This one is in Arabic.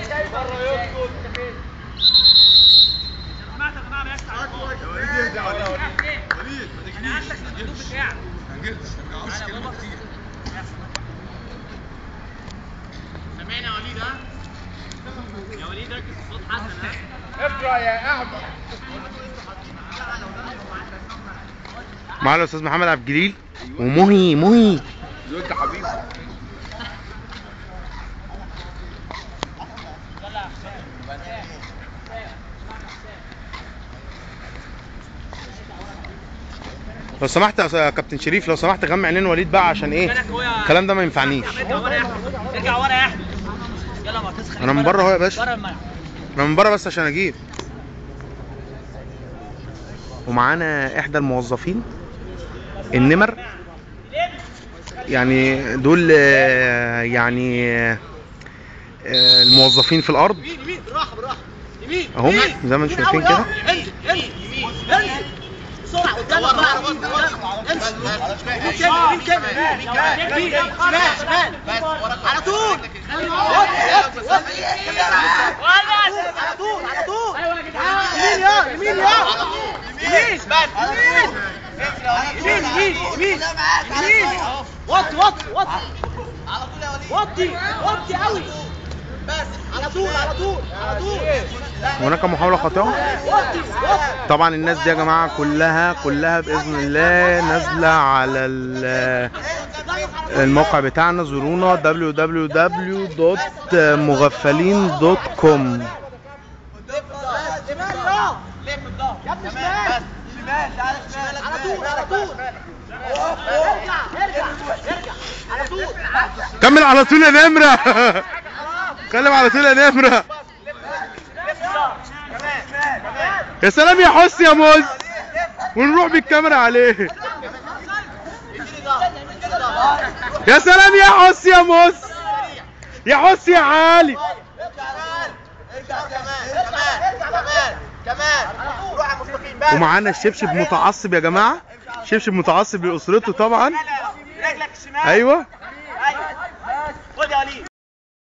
سمعت يا جماعه بيحصل على وليد اهدى على وليد ما تجريش. انا عندك المندوب بتاعك هنجلس ما نقعدش كلمه كتير. سامعني يا وليد؟ ها يا وليد ركز في صوت حسن. ها افرع يا احمد. معانا الاستاذ محمد عبد الجليل ومهي انت حبيبي. لو سمحت يا كابتن شريف، لو سمحت غمي عينين وليد بقى، عشان ايه الكلام ده ما ينفعنيش. ارجع ورا يا احمد، ارجع ورا يا احمد. يلا ما تسخن. انا من بره اهو يا باشا، بره الملعب. انا من بره بس عشان اجيب. ومعانا احدى الموظفين النمر، يعني دول يعني الموظفين في الارض يمين بالراحه بالراحه. يمين اهم زي ما انتم شايفين كده. انزل انزل انزل بسرعه قدام بقى. انزل يمين كده يمين شمال على طول. على طول على طول. ايوه يا جدعان. يمين يا يمين يمين يمين. وطي وطي وطي على طول يا وليد. وطي وطي قوي بس على طول على طول على طول. هناك محاولة خاطئة. طبعا الناس دي يا جماعة كلها بإذن الله نازلة على الموقع بتاعنا. زورونا www.مغفلين.com. كمل على طول يا نمرة. كلم على طول يا نمرة. يا سلام يا حس يا موز، ونروح بالكاميرا عليه. يا سلام يا حس يا موز، يا حس يا عالي. ومعانا الشبشب متعصب يا جماعة، شبشب متعصب لأسرته طبعا. ايوه